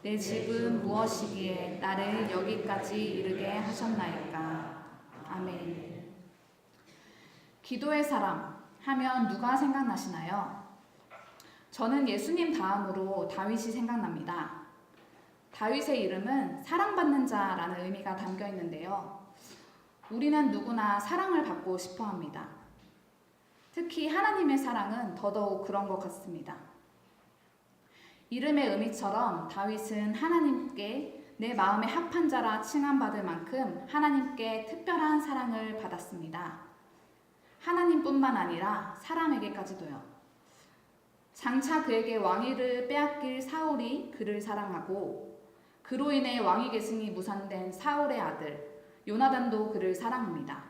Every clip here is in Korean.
내 집은 무엇이기에 나를 여기까지 이르게 하셨나이까. 아멘. 기도의 사람 하면 누가 생각나시나요? 저는 예수님 다음으로 다윗이 생각납니다. 다윗의 이름은 사랑받는 자라는 의미가 담겨 있는데요. 우리는 누구나 사랑을 받고 싶어 합니다. 특히 하나님의 사랑은 더더욱 그런 것 같습니다. 이름의 의미처럼 다윗은 하나님께 내 마음에 합한 자라 칭함받을 만큼 하나님께 특별한 사랑을 받았습니다. 하나님뿐만 아니라 사람에게까지도요. 장차 그에게 왕위를 빼앗길 사울이 그를 사랑하고 그로 인해 왕위 계승이 무산된 사울의 아들 요나단도 그를 사랑합니다.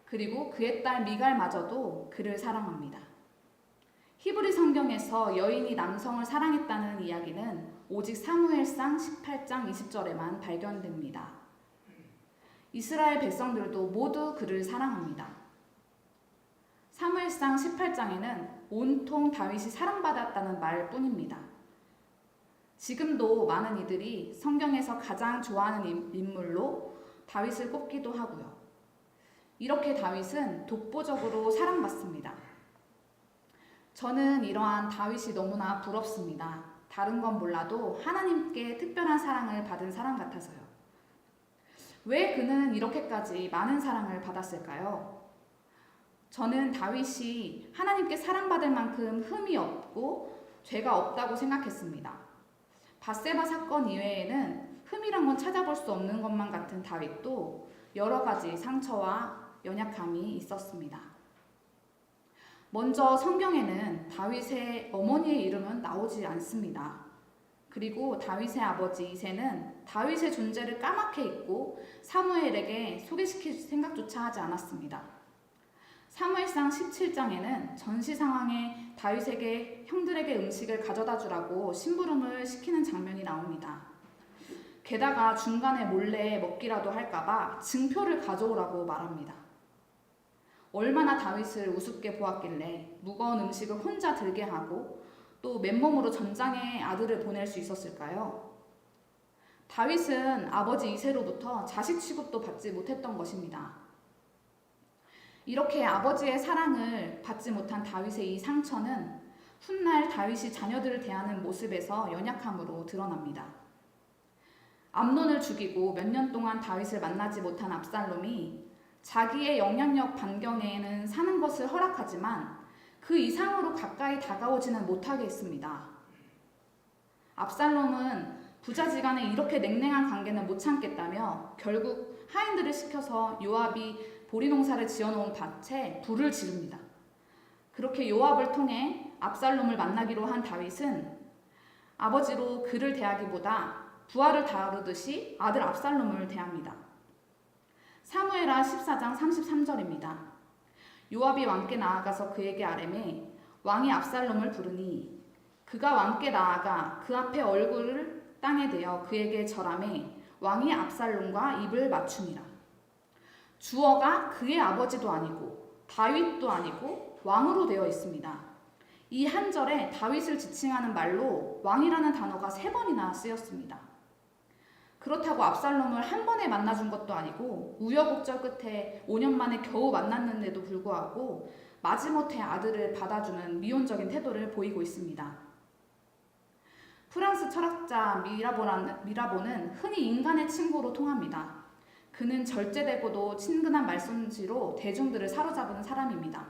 그리고 그의 딸 미갈마저도 그를 사랑합니다. 히브리 성경에서 여인이 남성을 사랑했다는 이야기는 오직 사무엘상 18장 20절에만 발견됩니다. 이스라엘 백성들도 모두 그를 사랑합니다. 사무엘상 18장에는 온통 다윗이 사랑받았다는 말뿐입니다. 지금도 많은 이들이 성경에서 가장 좋아하는 인물로 다윗을 꼽기도 하고요. 이렇게 다윗은 독보적으로 사랑받습니다. 저는 이러한 다윗이 너무나 부럽습니다. 다른 건 몰라도 하나님께 특별한 사랑을 받은 사람 같아서요. 왜 그는 이렇게까지 많은 사랑을 받았을까요? 저는 다윗이 하나님께 사랑받을 만큼 흠이 없고 죄가 없다고 생각했습니다. 밧세바 사건 이외에는 흠이란 건 찾아볼 수 없는 것만 같은 다윗도 여러 가지 상처와 연약함이 있었습니다. 먼저 성경에는 다윗의 어머니의 이름은 나오지 않습니다. 그리고 다윗의 아버지 이새는 다윗의 존재를 까맣게 잊고 사무엘에게 소개시킬 생각조차 하지 않았습니다. 사무엘상 17장에는 전시 상황에 다윗에게 형들에게 음식을 가져다 주라고 심부름을 시키는 장면이 나옵니다. 게다가 중간에 몰래 먹기라도 할까봐 증표를 가져오라고 말합니다. 얼마나 다윗을 우습게 보았길래 무거운 음식을 혼자 들게 하고 또 맨몸으로 전장에 아들을 보낼 수 있었을까요? 다윗은 아버지 이새로부터 자식 취급도 받지 못했던 것입니다. 이렇게 아버지의 사랑을 받지 못한 다윗의 이 상처는 훗날 다윗이 자녀들을 대하는 모습에서 연약함으로 드러납니다. 암논을 죽이고 몇 년 동안 다윗을 만나지 못한 압살롬이 자기의 영향력 반경에는 사는 것을 허락하지만 그 이상으로 가까이 다가오지는 못하게 했습니다. 압살롬은 부자지간에 이렇게 냉랭한 관계는 못 참겠다며 결국 하인들을 시켜서 요압이 보리농사를 지어놓은 밭에 불을 지릅니다. 그렇게 요압을 통해 압살롬을 만나기로 한 다윗은 아버지로 그를 대하기보다 부하를 다루듯이 아들 압살롬을 대합니다. 사무엘하 14장 33절입니다. 요압이 왕께 나아가서 그에게 아뢰매 왕이 압살롬을 부르니 그가 왕께 나아가 그 앞에 얼굴을 땅에 대어 그에게 절하매 왕이 압살롬과 입을 맞추니라. 주어가 그의 아버지도 아니고 다윗도 아니고 왕으로 되어 있습니다. 이 한 절에 다윗을 지칭하는 말로 왕이라는 단어가 3번이나 쓰였습니다. 그렇다고 압살롬을 한 번에 만나준 것도 아니고 우여곡절 끝에 5년 만에 겨우 만났는데도 불구하고 마지못해 아들을 받아주는 미온적인 태도를 보이고 있습니다. 프랑스 철학자 미라보는 흔히 인간의 친구로 통합니다. 그는 절제되고도 친근한 말솜씨로 대중들을 사로잡은 사람입니다.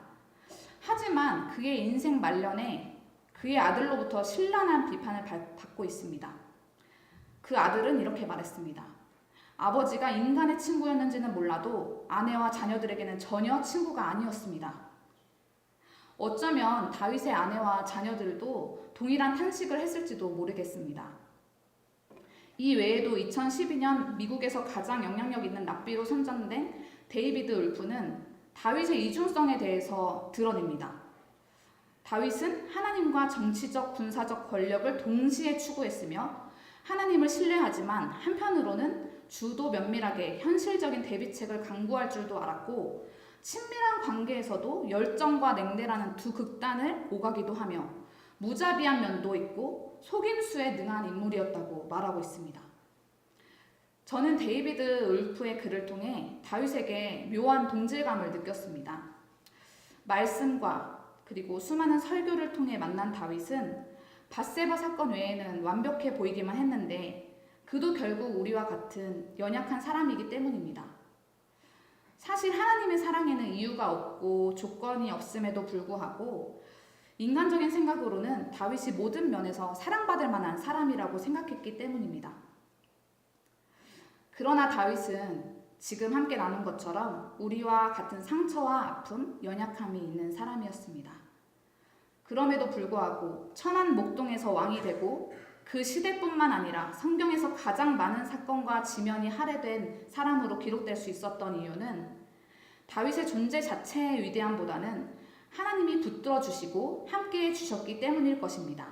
하지만 그의 인생 말년에 그의 아들로부터 신랄한 비판을 받고 있습니다. 그 아들은 이렇게 말했습니다. 아버지가 인간의 친구였는지는 몰라도 아내와 자녀들에게는 전혀 친구가 아니었습니다. 어쩌면 다윗의 아내와 자녀들도 동일한 탄식을 했을지도 모르겠습니다. 이 외에도 2012년 미국에서 가장 영향력 있는 랍비로 선정된 데이비드 울프는 다윗의 이중성에 대해서 드러냅니다. 다윗은 하나님과 정치적, 군사적 권력을 동시에 추구했으며 하나님을 신뢰하지만 한편으로는 주도 면밀하게 현실적인 대비책을 강구할 줄도 알았고 친밀한 관계에서도 열정과 냉대라는 두 극단을 오가기도 하며 무자비한 면도 있고 속임수에 능한 인물이었다고 말하고 있습니다. 저는 데이비드 울프의 글을 통해 다윗에게 묘한 동질감을 느꼈습니다. 말씀과 그리고 수많은 설교를 통해 만난 다윗은 밧세바 사건 외에는 완벽해 보이기만 했는데 그도 결국 우리와 같은 연약한 사람이기 때문입니다. 사실 하나님의 사랑에는 이유가 없고 조건이 없음에도 불구하고 인간적인 생각으로는 다윗이 모든 면에서 사랑받을 만한 사람이라고 생각했기 때문입니다. 그러나 다윗은 지금 함께 나눈 것처럼 우리와 같은 상처와 아픔, 연약함이 있는 사람이었습니다. 그럼에도 불구하고 천한 목동에서 왕이 되고 그 시대뿐만 아니라 성경에서 가장 많은 사건과 지면이 할애된 사람으로 기록될 수 있었던 이유는 다윗의 존재 자체의 위대함보다는 하나님이 붙들어 주시고 함께해 주셨기 때문일 것입니다.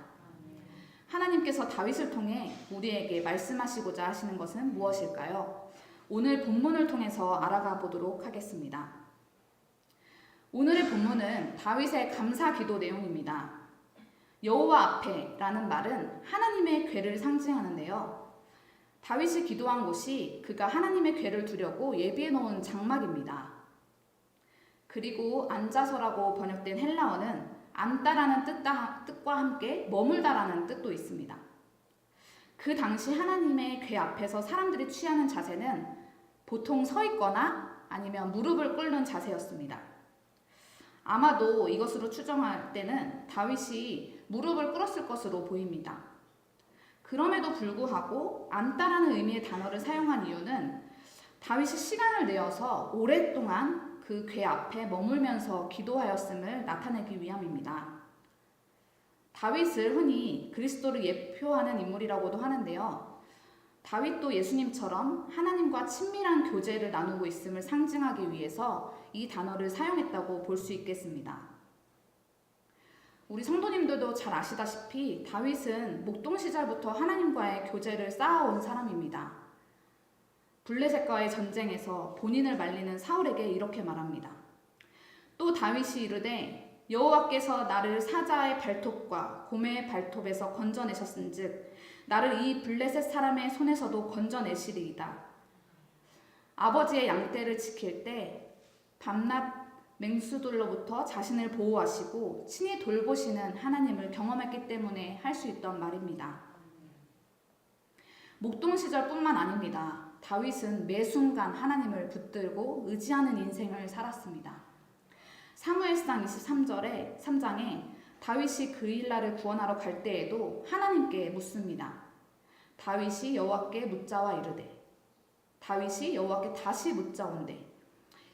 하나님께서 다윗을 통해 우리에게 말씀하시고자 하시는 것은 무엇일까요? 오늘 본문을 통해서 알아가 보도록 하겠습니다. 오늘의 본문은 다윗의 감사 기도 내용입니다. 여호와 앞에라는 말은 하나님의 궤를 상징하는데요. 다윗이 기도한 곳이 그가 하나님의 궤를 두려고 예비해 놓은 장막입니다. 그리고 앉아서라고 번역된 헬라어는 앉다라는 뜻과 함께 머물다라는 뜻도 있습니다. 그 당시 하나님의 궤 앞에서 사람들이 취하는 자세는 보통 서 있거나 아니면 무릎을 꿇는 자세였습니다. 아마도 이것으로 추정할 때는 다윗이 무릎을 꿇었을 것으로 보입니다. 그럼에도 불구하고 앉다라는 의미의 단어를 사용한 이유는 다윗이 시간을 내어서 오랫동안 그 궤 앞에 머물면서 기도하였음을 나타내기 위함입니다. 다윗을 흔히 그리스도를 예표하는 인물이라고도 하는데요. 다윗도 예수님처럼 하나님과 친밀한 교제를 나누고 있음을 상징하기 위해서 이 단어를 사용했다고 볼 수 있겠습니다. 우리 성도님들도 잘 아시다시피 다윗은 목동 시절부터 하나님과의 교제를 쌓아온 사람입니다. 블레셋과의 전쟁에서 본인을 말리는 사울에게 이렇게 말합니다. 또 다윗이 이르되 여호와께서 나를 사자의 발톱과 곰의 발톱에서 건져내셨은즉 나를 이 블레셋 사람의 손에서도 건져내시리이다. 아버지의 양떼를 지킬 때 밤낮 맹수들로부터 자신을 보호하시고 친히 돌보시는 하나님을 경험했기 때문에 할 수 있던 말입니다. 목동 시절뿐만 아닙니다. 다윗은 매 순간 하나님을 붙들고 의지하는 인생을 살았습니다. 사무엘상 23장에 다윗이 그일라를 구원하러 갈 때에도 하나님께 묻습니다. 다윗이 여호와께 묻자와 이르되 다윗이 여호와께 다시 묻자온대.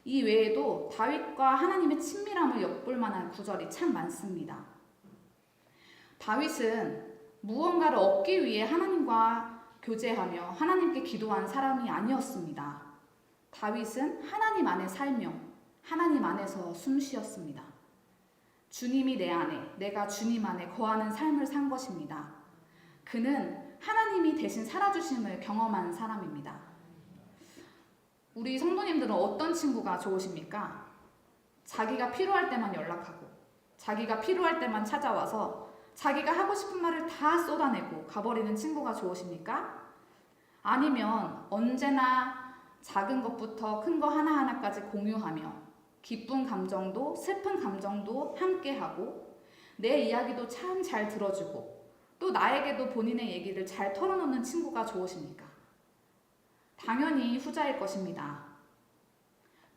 이 외에도 다윗과 하나님의 친밀함을 엿볼 만한 구절이 참 많습니다. 다윗은 무언가를 얻기 위해 하나님과 교제하며 하나님께 기도한 사람이 아니었습니다. 다윗은 하나님 안에 살며 하나님 안에서 숨쉬었습니다. 주님이 내 안에, 내가 주님 안에 거하는 삶을 산 것입니다. 그는 하나님이 대신 살아주심을 경험한 사람입니다. 우리 성도님들은 어떤 친구가 좋으십니까? 자기가 필요할 때만 연락하고 자기가 필요할 때만 찾아와서 자기가 하고 싶은 말을 다 쏟아내고 가버리는 친구가 좋으십니까? 아니면 언제나 작은 것부터 큰 거 하나하나까지 공유하며 기쁜 감정도 슬픈 감정도 함께하고 내 이야기도 참 잘 들어주고 또 나에게도 본인의 얘기를 잘 털어놓는 친구가 좋으십니까? 당연히 후자일 것입니다.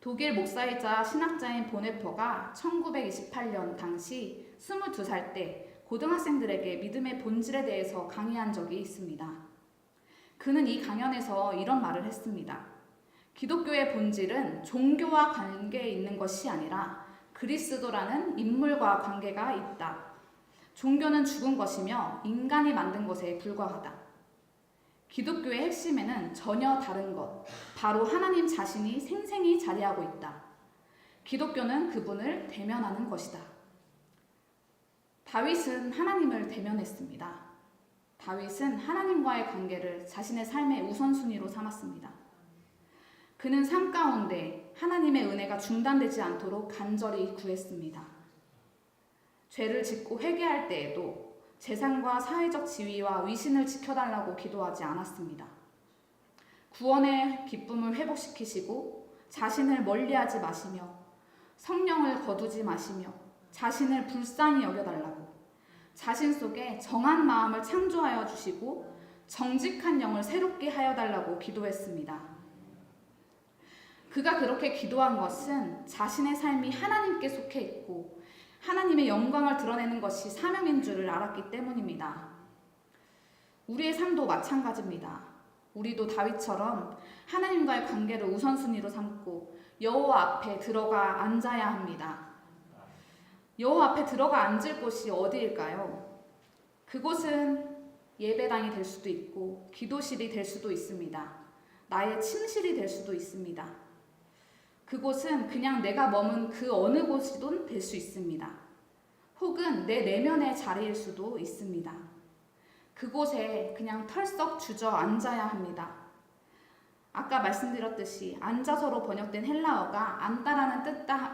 독일 목사이자 신학자인 보네퍼가 1928년 당시 22살 때 고등학생들에게 믿음의 본질에 대해서 강의한 적이 있습니다. 그는 이 강연에서 이런 말을 했습니다. 기독교의 본질은 종교와 관계에 있는 것이 아니라 그리스도라는 인물과 관계가 있다. 종교는 죽은 것이며 인간이 만든 것에 불과하다. 기독교의 핵심에는 전혀 다른 것, 바로 하나님 자신이 생생히 자리하고 있다. 기독교는 그분을 대면하는 것이다. 다윗은 하나님을 대면했습니다. 다윗은 하나님과의 관계를 자신의 삶의 우선순위로 삼았습니다. 그는 삶 가운데 하나님의 은혜가 중단되지 않도록 간절히 구했습니다. 죄를 짓고 회개할 때에도 재산과 사회적 지위와 위신을 지켜달라고 기도하지 않았습니다. 구원의 기쁨을 회복시키시고 자신을 멀리하지 마시며 성령을 거두지 마시며 자신을 불쌍히 여겨달라고, 자신 속에 정한 마음을 창조하여 주시고 정직한 영을 새롭게 하여 달라고 기도했습니다. 그가 그렇게 기도한 것은 자신의 삶이 하나님께 속해 있고 하나님의 영광을 드러내는 것이 사명인 줄을 알았기 때문입니다. 우리의 삶도 마찬가지입니다. 우리도 다윗처럼 하나님과의 관계를 우선순위로 삼고 여호와 앞에 들어가 앉아야 합니다. 여호와 앞에 들어가 앉을 곳이 어디일까요? 그곳은 예배당이 될 수도 있고 기도실이 될 수도 있습니다. 나의 침실이 될 수도 있습니다. 그곳은 그냥 내가 머문 그 어느 곳이든 될 수 있습니다. 혹은 내 내면의 자리일 수도 있습니다. 그곳에 그냥 털썩 주저앉아야 합니다. 아까 말씀드렸듯이 앉아서로 번역된 헬라어가 앉다라는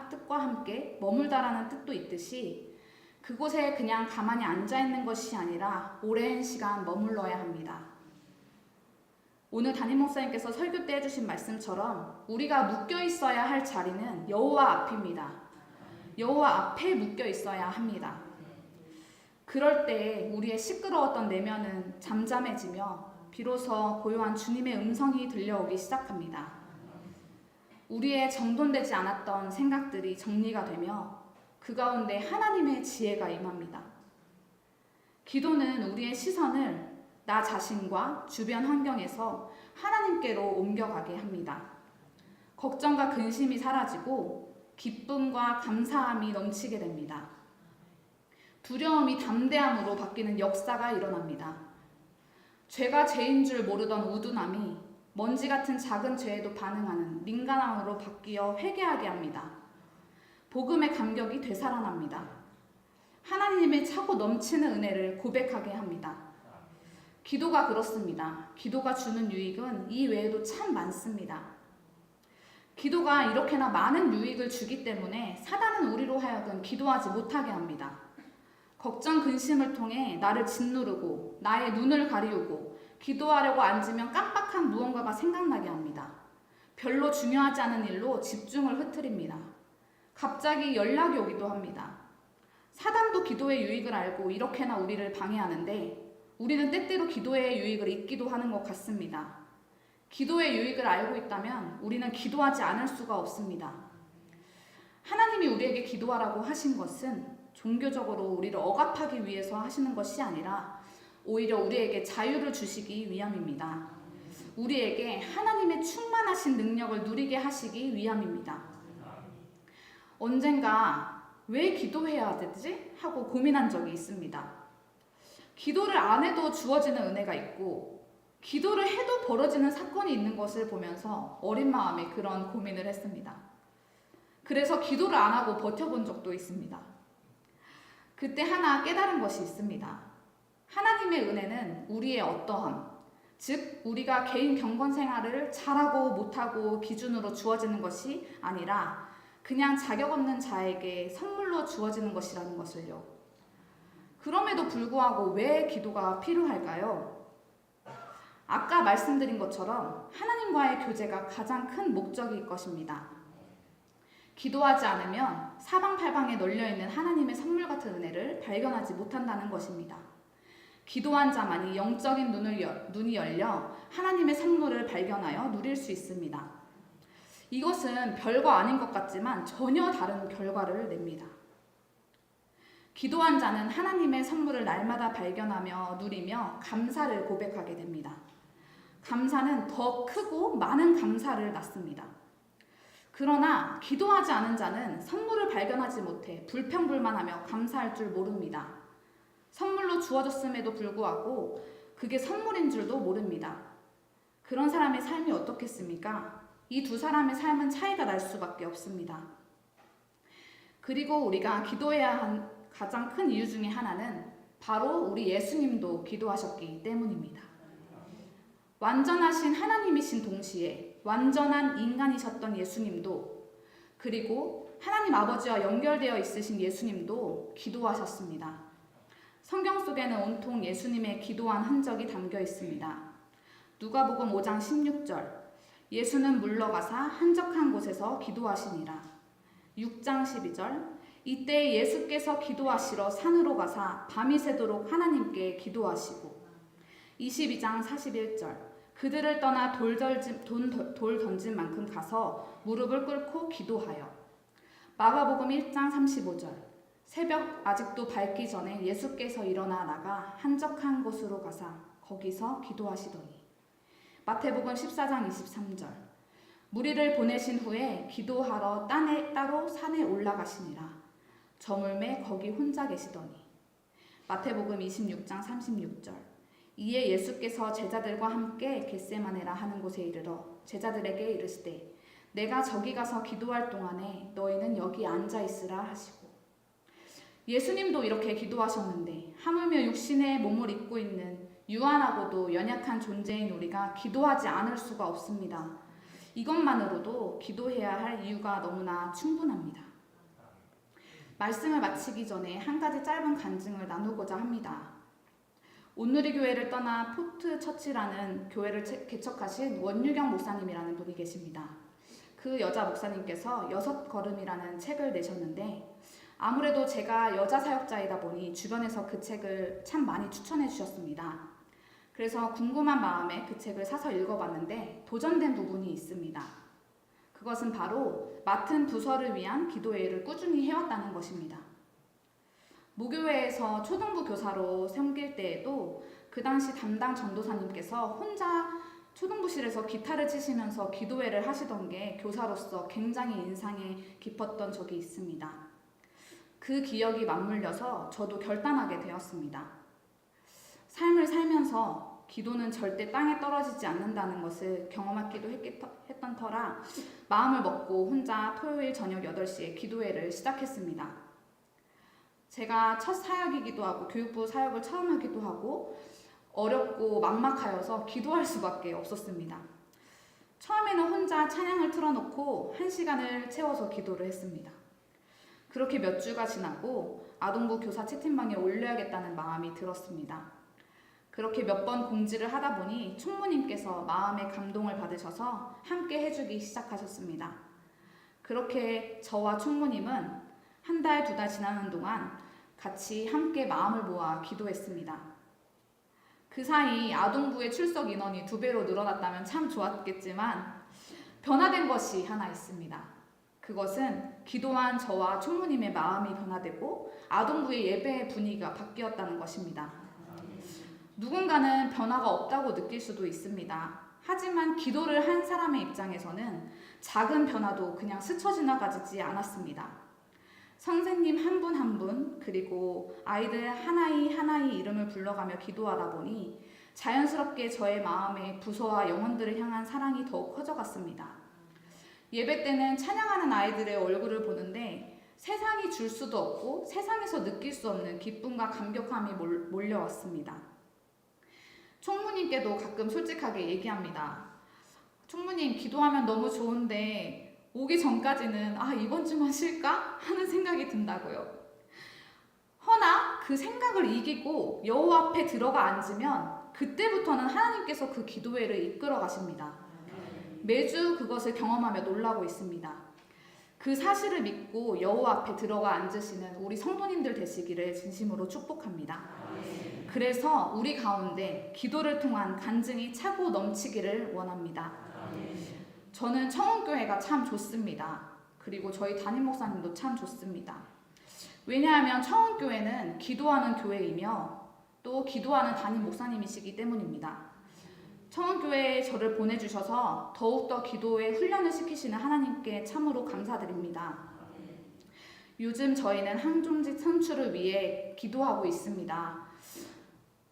뜻과 함께 머물다라는 뜻도 있듯이 그곳에 그냥 가만히 앉아있는 것이 아니라 오랜 시간 머물러야 합니다. 오늘 담임 목사님께서 설교 때 해주신 말씀처럼 우리가 묶여 있어야 할 자리는 여호와 앞입니다. 여호와 앞에 묶여 있어야 합니다. 그럴 때 우리의 시끄러웠던 내면은 잠잠해지며 비로소 고요한 주님의 음성이 들려오기 시작합니다. 우리의 정돈되지 않았던 생각들이 정리가 되며 그 가운데 하나님의 지혜가 임합니다. 기도는 우리의 시선을 나 자신과 주변 환경에서 하나님께로 옮겨가게 합니다. 걱정과 근심이 사라지고 기쁨과 감사함이 넘치게 됩니다. 두려움이 담대함으로 바뀌는 역사가 일어납니다. 죄가 죄인 줄 모르던 우둔함이 먼지 같은 작은 죄에도 반응하는 민감함으로 바뀌어 회개하게 합니다. 복음의 감격이 되살아납니다. 하나님의 차고 넘치는 은혜를 고백하게 합니다. 기도가 그렇습니다. 기도가 주는 유익은 이 외에도 참 많습니다. 기도가 이렇게나 많은 유익을 주기 때문에 사단은 우리로 하여금 기도하지 못하게 합니다. 걱정, 근심을 통해 나를 짓누르고 나의 눈을 가리우고 기도하려고 앉으면 깜빡한 무언가가 생각나게 합니다. 별로 중요하지 않은 일로 집중을 흐트립니다. 갑자기 연락이 오기도 합니다. 사단도 기도의 유익을 알고 이렇게나 우리를 방해하는데 우리는 때때로 기도의 유익을 잊기도 하는 것 같습니다. 기도의 유익을 알고 있다면 우리는 기도하지 않을 수가 없습니다. 하나님이 우리에게 기도하라고 하신 것은 종교적으로 우리를 억압하기 위해서 하시는 것이 아니라 오히려 우리에게 자유를 주시기 위함입니다. 우리에게 하나님의 충만하신 능력을 누리게 하시기 위함입니다. 언젠가 왜 기도해야 되지? 하고 고민한 적이 있습니다. 기도를 안 해도 주어지는 은혜가 있고 기도를 해도 벌어지는 사건이 있는 것을 보면서 어린 마음에 그런 고민을 했습니다. 그래서 기도를 안 하고 버텨본 적도 있습니다. 그때 하나 깨달은 것이 있습니다. 하나님의 은혜는 우리의 어떠함, 즉 우리가 개인 경건 생활을 잘하고 못하고 기준으로 주어지는 것이 아니라 그냥 자격 없는 자에게 선물로 주어지는 것이라는 것을요. 그럼에도 불구하고 왜 기도가 필요할까요? 아까 말씀드린 것처럼 하나님과의 교제가 가장 큰 목적일 것입니다. 기도하지 않으면 사방팔방에 널려있는 하나님의 선물 같은 은혜를 발견하지 못한다는 것입니다. 기도한 자만이 영적인 눈이 열려 하나님의 선물을 발견하여 누릴 수 있습니다. 이것은 별거 아닌 것 같지만 전혀 다른 결과를 냅니다. 기도한 자는 하나님의 선물을 날마다 발견하며 누리며 감사를 고백하게 됩니다. 감사는 더 크고 많은 감사를 낳습니다. 그러나 기도하지 않은 자는 선물을 발견하지 못해 불평불만하며 감사할 줄 모릅니다. 선물로 주어졌음에도 불구하고 그게 선물인 줄도 모릅니다. 그런 사람의 삶이 어떻겠습니까? 이 두 사람의 삶은 차이가 날 수밖에 없습니다. 그리고 우리가 기도해야 한 가장 큰 이유 중에 하나는 바로 우리 예수님도 기도하셨기 때문입니다. 완전하신 하나님이신 동시에 완전한 인간이셨던 예수님도, 그리고 하나님 아버지와 연결되어 있으신 예수님도 기도하셨습니다. 성경 속에는 온통 예수님의 기도한 흔적이 담겨 있습니다. 누가복음 5장 16절 예수는 물러가사 한적한 곳에서 기도하시니라. 6장 12절 이때 예수께서 기도하시러 산으로 가사 밤이 새도록 하나님께 기도하시고 22장 41절 그들을 떠나 돌 던진 만큼 가서 무릎을 꿇고 기도하여 마가복음 1장 35절 새벽 아직도 밝기 전에 예수께서 일어나 나가 한적한 곳으로 가사 거기서 기도하시더니 마태복음 14장 23절 무리를 보내신 후에 기도하러 따로 산에 올라가시니라. 저물매 거기 혼자 계시더니 마태복음 26장 36절 이에 예수께서 제자들과 함께 겟세마네라 하는 곳에 이르러 제자들에게 이르시되 내가 저기 가서 기도할 동안에 너희는 여기 앉아 있으라 하시고 예수님도 이렇게 기도하셨는데 하물며 육신의 몸을 입고 있는 유한하고도 연약한 존재인 우리가 기도하지 않을 수가 없습니다. 이것만으로도 기도해야 할 이유가 너무나 충분합니다. 말씀을 마치기 전에 한 가지 짧은 간증을 나누고자 합니다. 온누리교회를 떠나 포트처치라는 교회를 개척하신 원유경 목사님이라는 분이 계십니다. 그 여자 목사님께서 6걸음이라는 책을 내셨는데 아무래도 제가 여자 사역자이다 보니 주변에서 그 책을 참 많이 추천해 주셨습니다. 그래서 궁금한 마음에 그 책을 사서 읽어봤는데 도전된 부분이 있습니다. 그것은 바로 맡은 부서를 위한 기도회를 꾸준히 해왔다는 것입니다. 모교회에서 초등부 교사로 섬길 때에도 그 당시 담당 전도사님께서 혼자 초등부실에서 기타를 치시면서 기도회를 하시던 게 교사로서 굉장히 인상이 깊었던 적이 있습니다. 그 기억이 맞물려서 저도 결단하게 되었습니다. 삶을 살면서 기도는 절대 땅에 떨어지지 않는다는 것을 경험하기도 했던 터라 마음을 먹고 혼자 토요일 저녁 8시에 기도회를 시작했습니다. 제가 첫 사역이기도 하고 교육부 사역을 처음 하기도 하고 어렵고 막막하여서 기도할 수밖에 없었습니다. 처음에는 혼자 찬양을 틀어놓고 1시간을 채워서 기도를 했습니다. 그렇게 몇 주가 지나고 아동부 교사 채팅방에 올려야겠다는 마음이 들었습니다. 그렇게 몇 번 공지를 하다 보니 총무님께서 마음의 감동을 받으셔서 함께 해주기 시작하셨습니다. 그렇게 저와 총무님은 1달, 2달 지나는 동안 같이 함께 마음을 모아 기도했습니다. 그 사이 아동부의 출석 인원이 2배로 늘어났다면 참 좋았겠지만 변화된 것이 하나 있습니다. 그것은 기도한 저와 총무님의 마음이 변화되고 아동부의 예배의 분위기가 바뀌었다는 것입니다. 누군가는 변화가 없다고 느낄 수도 있습니다. 하지만 기도를 한 사람의 입장에서는 작은 변화도 그냥 스쳐 지나가지 않았습니다. 선생님 한 분 한 분 그리고 아이들 하나이 이름을 불러가며 기도하다 보니 자연스럽게 저의 마음에 부서와 영혼들을 향한 사랑이 더욱 커져갔습니다. 예배 때는 찬양하는 아이들의 얼굴을 보는데 세상이 줄 수도 없고 세상에서 느낄 수 없는 기쁨과 감격함이 몰려왔습니다. 총무님께도 가끔 솔직하게 얘기합니다. 총무님 기도하면 너무 좋은데 오기 전까지는 이번 주만 쉴까? 하는 생각이 든다고요. 허나 그 생각을 이기고 여호와 앞에 들어가 앉으면 그때부터는 하나님께서 그 기도회를 이끌어 가십니다. 매주 그것을 경험하며 놀라고 있습니다. 그 사실을 믿고 여호와 앞에 들어가 앉으시는 우리 성도님들 되시기를 진심으로 축복합니다. 그래서 우리 가운데 기도를 통한 간증이 차고 넘치기를 원합니다. 저는 청운교회가 참 좋습니다. 그리고 저희 담임 목사님도 참 좋습니다. 왜냐하면 청운교회는 기도하는 교회이며 또 기도하는 담임 목사님이시기 때문입니다. 청운교회에 저를 보내주셔서 더욱더 기도에 훈련을 시키시는 하나님께 참으로 감사드립니다. 요즘 저희는 항종직 선출을 위해 기도하고 있습니다.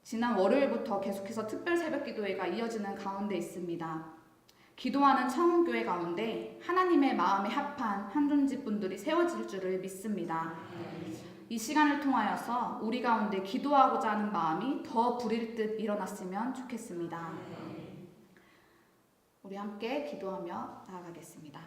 지난 월요일부터 계속해서 특별 새벽 기도회가 이어지는 가운데 있습니다. 기도하는 청운교회 가운데 하나님의 마음에 합한 항종직 분들이 세워질 줄을 믿습니다. 이 시간을 통하여서 우리 가운데 기도하고자 하는 마음이 더 불일 듯 일어났으면 좋겠습니다. 우리 함께 기도하며 나아가겠습니다.